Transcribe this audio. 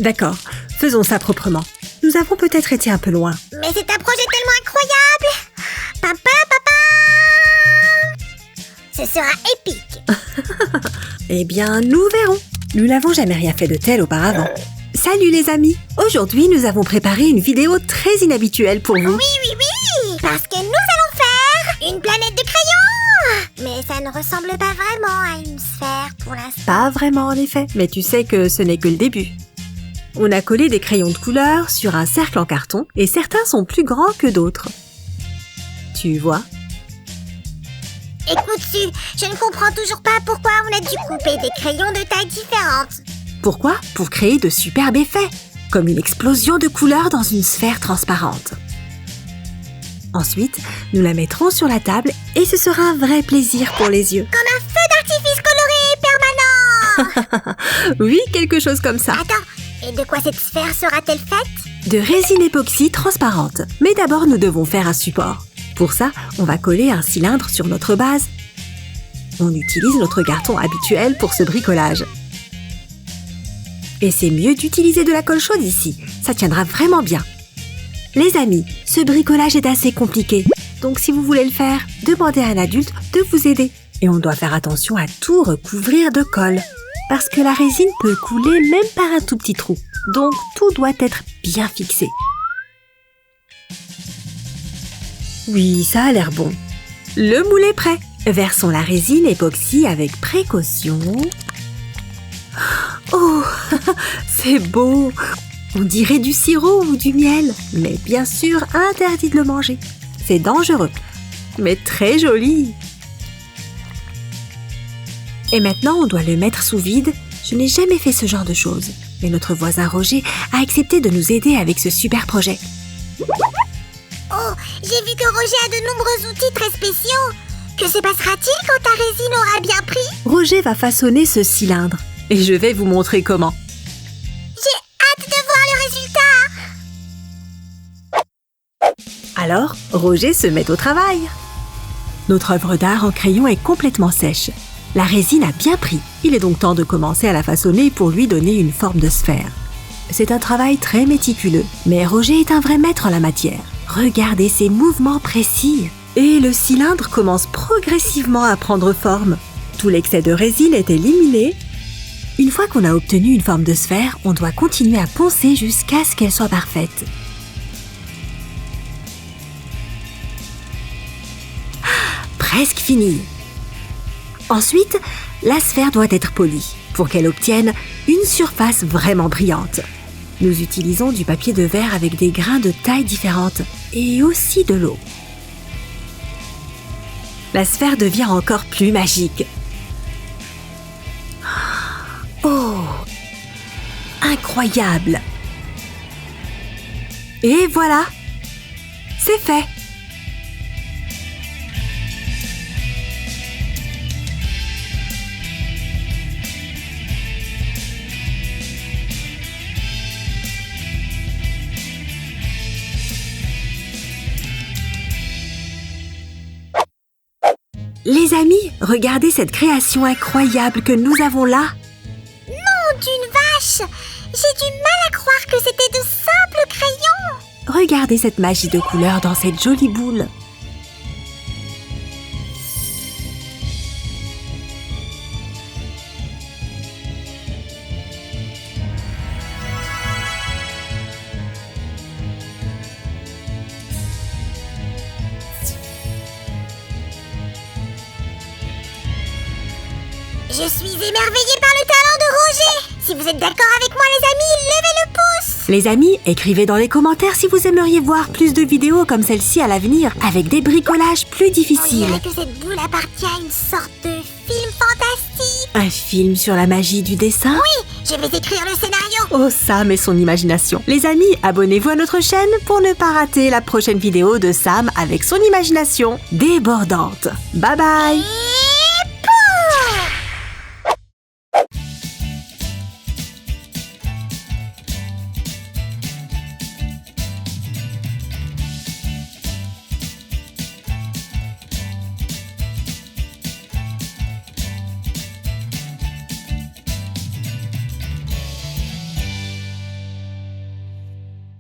D'accord, faisons ça proprement. Nous avons peut-être été un peu loin. Mais c'est un projet tellement incroyable. Papa. Ce sera épique. Eh bien, nous verrons. Nous n'avons jamais rien fait de tel auparavant. Salut les amis! Aujourd'hui, nous avons préparé une vidéo très inhabituelle pour vous. Oui, parce que nous allons faire une planète de crayons. Mais ça ne ressemble pas vraiment à une sphère pour l'instant. Pas vraiment en effet, mais tu sais que ce n'est que le début. On a collé des crayons de couleur sur un cercle en carton et certains sont plus grands que d'autres. Tu vois? Écoute, Su, je ne comprends toujours pas pourquoi on a dû couper des crayons de tailles différentes. Pourquoi? Pour créer de superbes effets, comme une explosion de couleurs dans une sphère transparente. Ensuite, nous la mettrons sur la table et ce sera un vrai plaisir pour les yeux. Comme un feu d'artifice coloré permanent. Oui, quelque chose comme ça. Attends, et de quoi cette sphère sera-t-elle faite? De résine époxy transparente. Mais d'abord, nous devons faire un support. Pour ça, on va coller un cylindre sur notre base. On utilise notre carton habituel pour ce bricolage. Et c'est mieux d'utiliser de la colle chaude ici. Ça tiendra vraiment bien. Les amis, ce bricolage est assez compliqué. Donc si vous voulez le faire, demandez à un adulte de vous aider. Et on doit faire attention à tout recouvrir de colle. Parce que la résine peut couler même par un tout petit trou. Donc tout doit être bien fixé. Oui, ça a l'air bon. Le moule est prêt. Versons la résine époxy avec précaution. Oh, c'est beau! On dirait du sirop ou du miel, mais bien sûr interdit de le manger. C'est dangereux, mais très joli. Et maintenant, on doit le mettre sous vide. Je n'ai jamais fait ce genre de choses, mais notre voisin Roger a accepté de nous aider avec ce super projet. Oh, j'ai vu que Roger a de nombreux outils très spéciaux. Que se passera-t-il quand ta résine aura bien pris? Roger va façonner ce cylindre et je vais vous montrer comment. J'ai hâte de voir le résultat. Alors, Roger se met au travail. Notre œuvre d'art en crayon est complètement sèche. La résine a bien pris. Il est donc temps de commencer à la façonner pour lui donner une forme de sphère. C'est un travail très méticuleux, mais Roger est un vrai maître en la matière. Regardez ses mouvements précis. Et le cylindre commence progressivement à prendre forme. Tout l'excès de résine est éliminé. Une fois qu'on a obtenu une forme de sphère, on doit continuer à poncer jusqu'à ce qu'elle soit parfaite. Presque fini. Ensuite, la sphère doit être polie pour qu'elle obtienne une surface vraiment brillante. Nous utilisons du papier de verre avec des grains de tailles différentes et aussi de l'eau. La sphère devient encore plus magique. Oh! Incroyable! Et voilà! C'est fait! Les amis, regardez cette création incroyable que nous avons là. Nom d'une vache! J'ai du mal à croire que c'était de simples crayons. Regardez cette magie de couleur dans cette jolie boule. Je suis émerveillée par le talent de Roger. Si vous êtes d'accord avec moi, les amis, levez le pouce. Les amis, écrivez dans les commentaires si vous aimeriez voir plus de vidéos comme celle-ci à l'avenir, avec des bricolages plus On difficiles. dirait que cette boule appartient à une sorte de film fantastique. Un film sur la magie du dessin? Oui, je vais écrire le scénario. Oh, Sam et son imagination. Les amis, abonnez-vous à notre chaîne pour ne pas rater la prochaine vidéo de Sam avec son imagination débordante. Bye bye!